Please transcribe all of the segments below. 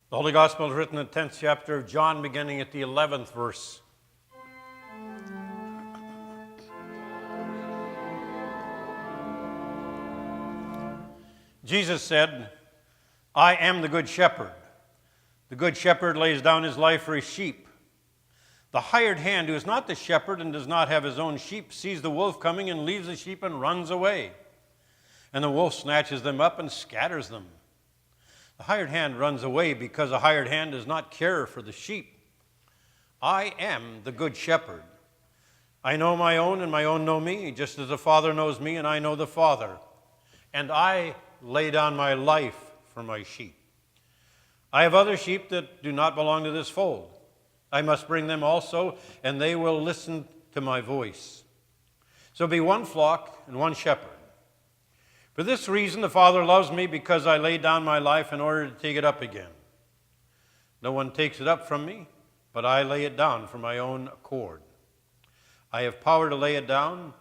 The Holy Gospel is written in the 10th chapter of John, beginning at the 11th verse. Jesus said, "I am the Good Shepherd. The Good Shepherd lays down his life for his sheep. The hired hand, who is not the shepherd and does not have his own sheep, sees the wolf coming and leaves the sheep and runs away. And the wolf snatches them up and scatters them. The hired hand runs away because the hired hand does not care for the sheep. I am the Good Shepherd. I know my own, and my own know me, just as the Father knows me, and I know the Father. And I lay down my life for my sheep. I have other sheep that do not belong to this fold. I must bring them also, and they will listen to my voice. So be one flock and one shepherd. For this reason the Father loves me, because I lay down my life in order to take it up again. No one takes it up from me, but I lay it down for my own accord. I have power to lay it down,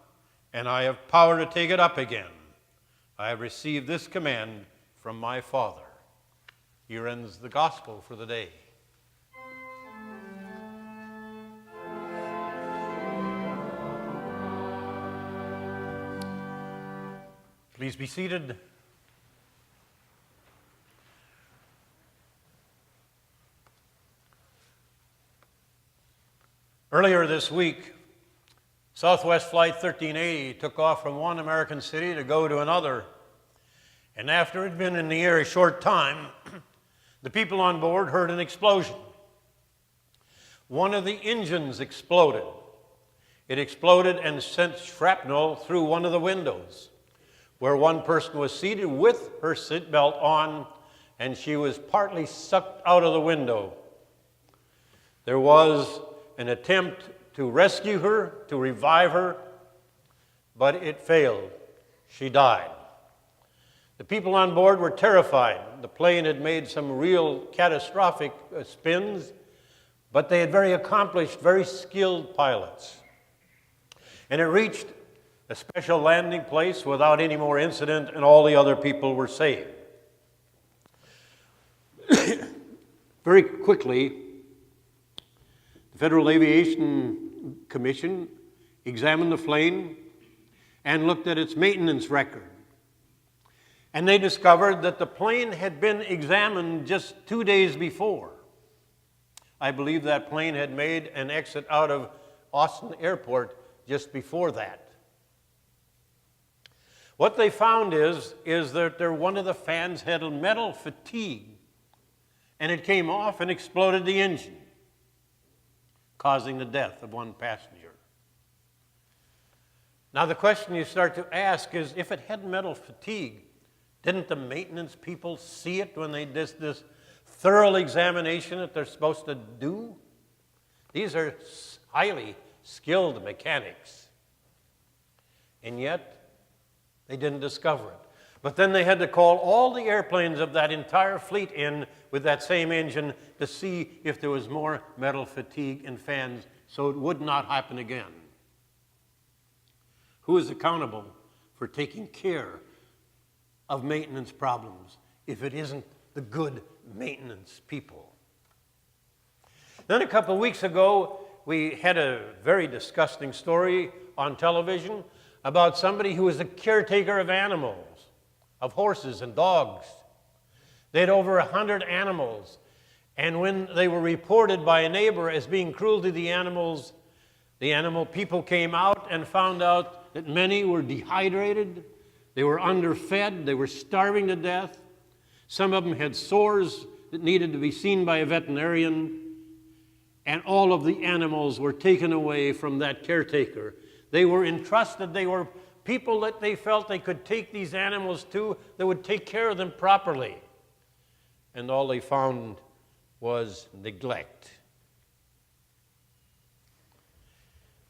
and I have power to take it up again. I have received this command from my Father." Here ends the gospel for the day. Please be seated. Earlier this week, Southwest Flight 1380 took off from one American city to go to another. And after it had been in the air a short time, the people on board heard an explosion. One of the engines exploded. It exploded and sent shrapnel through one of the windows, where one person was seated with her seatbelt on, and she was partly sucked out of the window. There was an attempt to rescue her, to revive her, but it failed. She died. The people on board were terrified. The plane had made some real catastrophic spins, but they had very accomplished, very skilled pilots. And it reached a special landing place without any more incident, and all the other people were saved. Very quickly, the Federal Aviation Commission examined the plane and looked at its maintenance record. And they discovered that the plane had been examined just 2 days before. I believe that plane had made an exit out of Austin Airport just before that. What they found is that one of the fans had a metal fatigue, and it came off and exploded the engine, causing the death of one passenger. Now the question you start to ask is, if it had metal fatigue, didn't the maintenance people see it when they did this thorough examination that they're supposed to do? These are highly skilled mechanics. And yet, they didn't discover it. But then they had to call all the airplanes of that entire fleet in with that same engine to see if there was more metal fatigue in fans, so it would not happen again. Who is accountable for taking care of maintenance problems if it isn't the good maintenance people? Then a couple of weeks ago, we had a very disgusting story on television about somebody who was a caretaker of animals, of horses and dogs. They had over 100 animals, and when they were reported by a neighbor as being cruel to the animals, the animal people came out and found out that many were dehydrated, they were underfed, they were starving to death. Some of them had sores that needed to be seen by a veterinarian, and all of the animals were taken away from that caretaker. They were entrusted, they were people that they felt they could take these animals to that would take care of them properly. And all they found was neglect.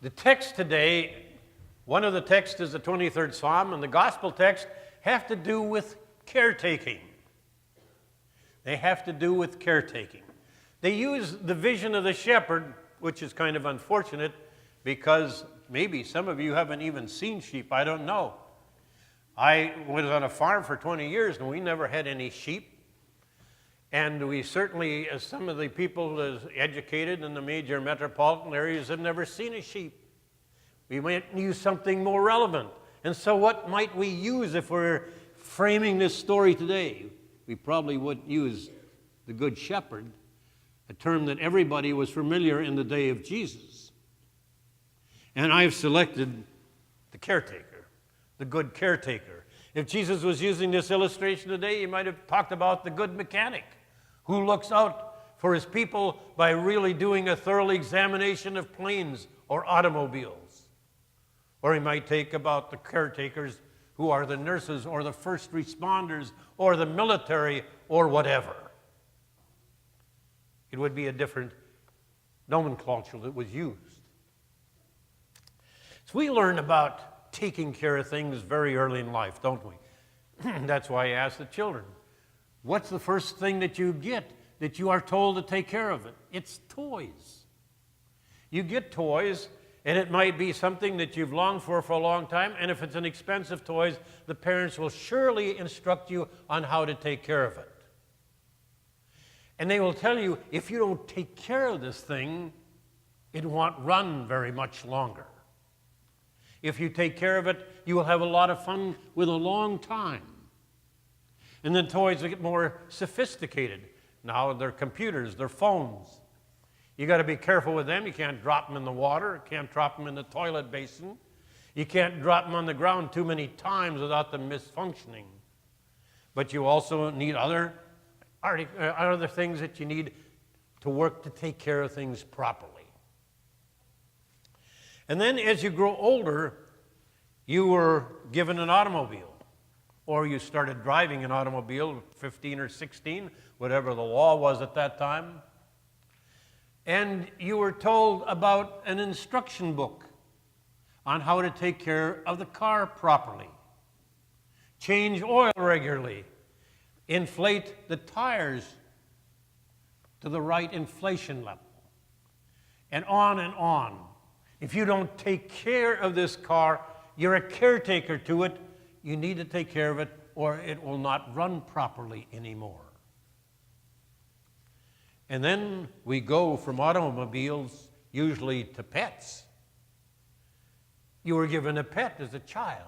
The text today, one of the texts is the 23rd Psalm, and the gospel text have to do with caretaking. They have to do with caretaking. They use the vision of the shepherd, which is kind of unfortunate because maybe some of you haven't even seen sheep. I don't know. I was on a farm for 20 years and we never had any sheep. And we certainly, as some of the people as educated in the major metropolitan areas, have never seen a sheep. We might use something more relevant. And so what might we use if we're framing this story today? We probably would use the Good Shepherd, a term that everybody was familiar in the day of Jesus. And I've selected the caretaker, the good caretaker. If Jesus was using this illustration today, he might have talked about the good mechanic who looks out for his people by really doing a thorough examination of planes or automobiles. Or he might take about the caretakers who are the nurses or the first responders or the military or whatever. It would be a different nomenclature that was used. So we learn about taking care of things very early in life, don't we? That's why I ask the children, what's the first thing that you get that you are told to take care of it? It's toys. You get toys, and it might be something that you've longed for a long time, and if it's an expensive toy, the parents will surely instruct you on how to take care of it. And they will tell you, if you don't take care of this thing, it won't run very much longer. If you take care of it, you will have a lot of fun with a long time. And then toys get more sophisticated. Now they're computers, they're phones. You got to be careful with them. You can't drop them in the water. You can't drop them in the toilet basin. You can't drop them on the ground too many times without them misfunctioning. But you also need other things that you need to work to take care of things properly. And then as you grow older, you were given an automobile, or you started driving an automobile, 15 or 16, whatever the law was at that time. And you were told about an instruction book on how to take care of the car properly. Change oil regularly. Inflate the tires to the right inflation level. And on and on. If you don't take care of this car, you're a caretaker to it. You need to take care of it, or it will not run properly anymore. And then we go from automobiles usually to pets. You were given a pet as a child.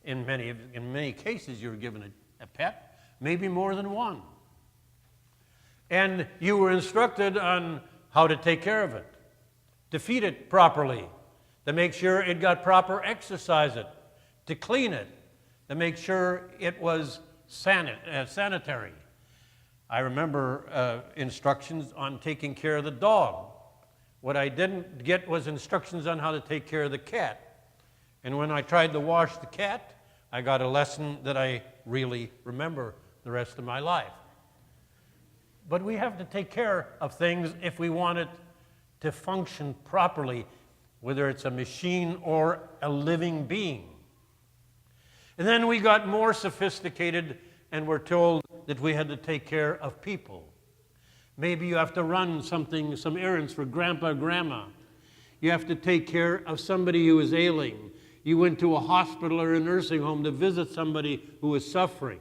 In many cases, you were given a pet, maybe more than one. And you were instructed on how to take care of it, to feed it properly, to make sure it got proper exercise, to clean it, to make sure it was sanitary. I remember instructions on taking care of the dog. What I didn't get was instructions on how to take care of the cat. And when I tried to wash the cat, I got a lesson that I really remember the rest of my life. But we have to take care of things if we want it to function properly, whether it's a machine or a living being. And then we got more sophisticated and were told that we had to take care of people. Maybe you have to run some errands for grandpa or grandma. You have to take care of somebody who is ailing. You went to a hospital or a nursing home to visit somebody who is suffering.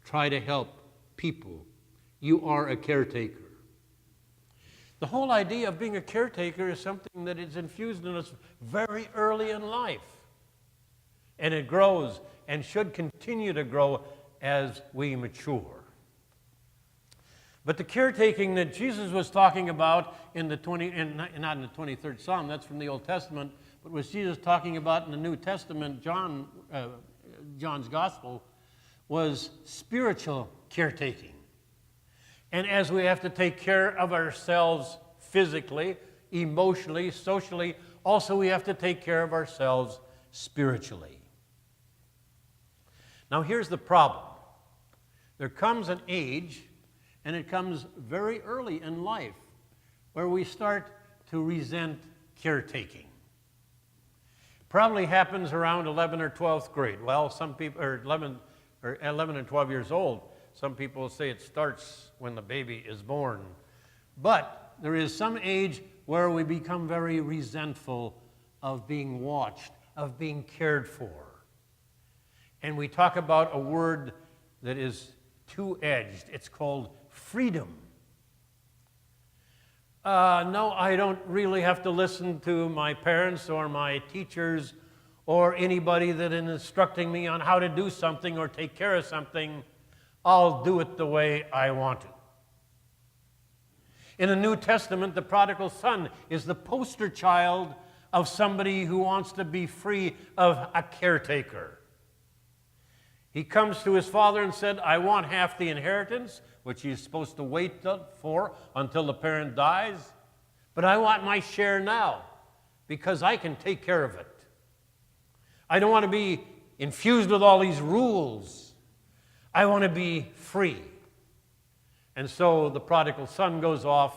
Try to help people. You are a caretaker. The whole idea of being a caretaker is something that is infused in us very early in life. And it grows and should continue to grow as we mature. But the caretaking that Jesus was talking about not in the 23rd Psalm, that's from the Old Testament, but was Jesus talking about in the New Testament, John's Gospel, was spiritual caretaking. And as we have to take care of ourselves physically, emotionally, socially, also we have to take care of ourselves spiritually. Now here's the problem. There comes an age, and it comes very early in life, where we start to resent caretaking. Probably happens around 11 or 12th grade. Well, some people are 11 and 12 years old. Some people say it starts when the baby is born. But there is some age where we become very resentful of being watched, of being cared for. And we talk about a word that is two-edged. It's called freedom. No, I don't really have to listen to my parents or my teachers or anybody that is instructing me on how to do something or take care of something. I'll do it the way I want to. In the New Testament, the prodigal son is the poster child of somebody who wants to be free of a caretaker. He comes to his father and said, I want half the inheritance, which he's supposed to wait for until the parent dies, but I want my share now because I can take care of it. I don't want to be infused with all these rules. I want to be free. And so the prodigal son goes off,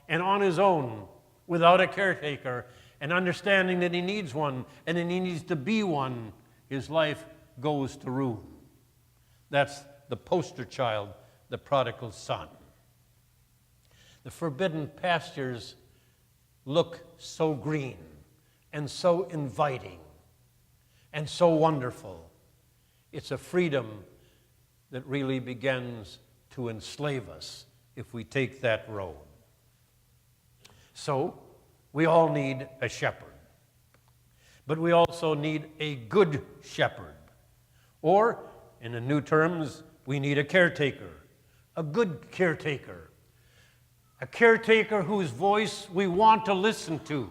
and on his own, without a caretaker, and understanding that he needs one, and that he needs to be one, his life goes to ruin. That's the poster child, the prodigal son. The forbidden pastures look so green, and so inviting, and so wonderful. It's a freedom that really begins to enslave us if we take that road. So, we all need a shepherd. But we also need a good shepherd. Or, in the new terms, we need a caretaker. A good caretaker. A caretaker whose voice we want to listen to.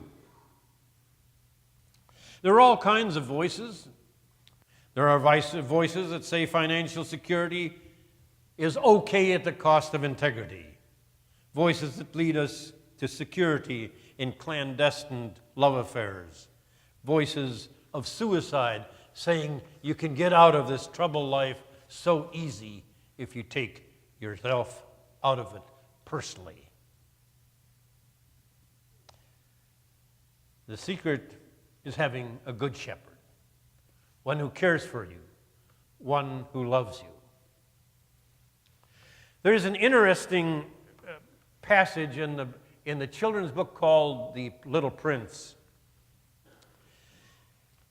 There are all kinds of voices. There are voices that say financial security is okay at the cost of integrity. Voices that lead us to security in clandestine love affairs. Voices of suicide saying you can get out of this troubled life so easy if you take yourself out of it personally. The secret is having a good shepherd, one who cares for you, one who loves you. There's an interesting passage in the children's book called The Little Prince.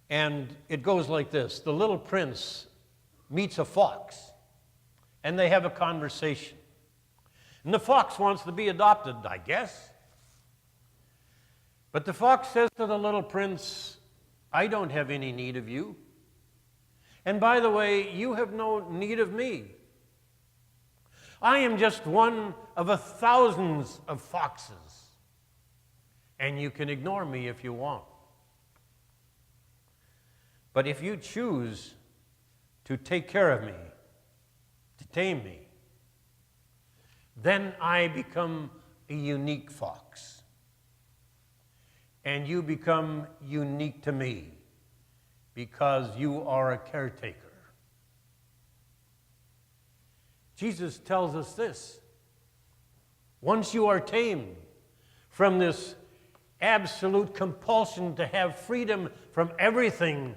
And it goes like this. The little prince meets a fox, and they have a conversation. And the fox wants to be adopted, I guess. But the fox says to the little prince, I don't have any need of you. And by the way, you have no need of me. I am just one of thousands of foxes, and you can ignore me if you want. But if you choose to take care of me, to tame me, then I become a unique fox, and you become unique to me because you are a caretaker. Jesus tells us this. Once you are tamed from this absolute compulsion to have freedom from everything,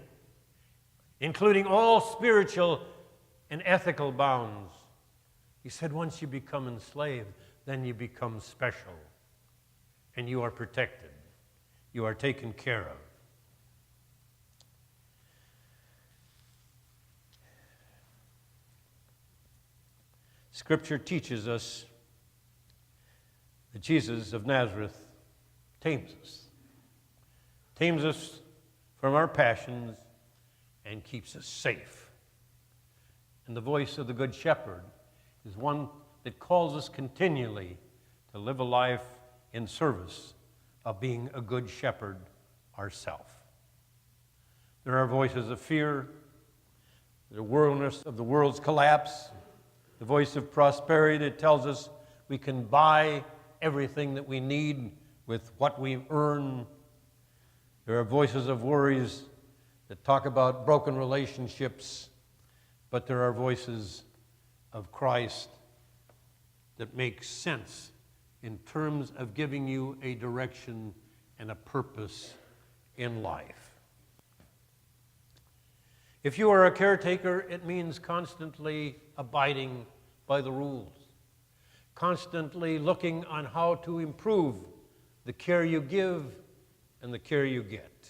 including all spiritual and ethical bounds, he said, once you become enslaved, then you become special, and you are protected. You are taken care of. Scripture teaches us that Jesus of Nazareth tames us from our passions and keeps us safe. And the voice of the Good Shepherd is one that calls us continually to live a life in service of being a good shepherd ourselves. There are voices of fear, the worldliness of the world's collapse, the voice of prosperity that tells us we can buy everything that we need with what we earn. There are voices of worries that talk about broken relationships, but there are voices of Christ that make sense in terms of giving you a direction and a purpose in life. If you are a caretaker, it means constantly abiding by the rules, constantly looking on how to improve the care you give and the care you get.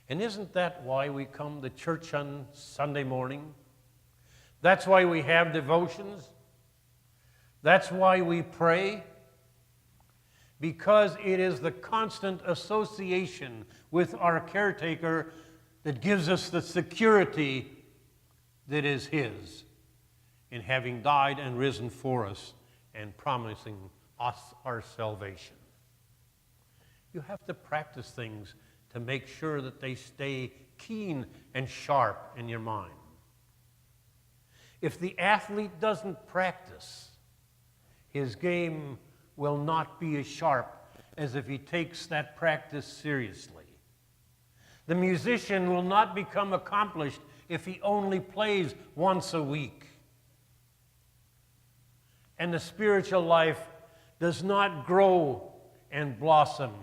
And isn't that why we come to church on Sunday morning? That's why we have devotions. That's why we pray. Because it is the constant association with our caretaker that gives us the security that is His in having died and risen for us and promising us our salvation. You have to practice things to make sure that they stay keen and sharp in your mind. If the athlete doesn't practice, his game will not be as sharp as if he takes that practice seriously. The musician will not become accomplished if he only plays once a week. And the spiritual life does not grow and blossom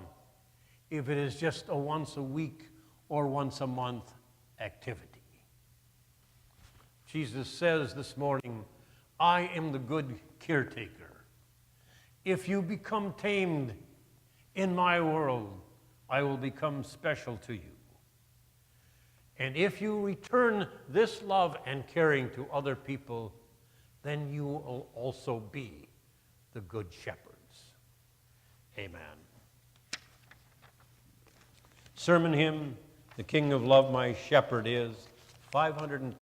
if it is just a once a week or once a month activity. Jesus says this morning, I am the good caretaker. If you become tamed in my world, I will become special to you. And if you return this love and caring to other people, then you will also be the good shepherds. Amen. Sermon hymn, The King of Love My Shepherd is 510.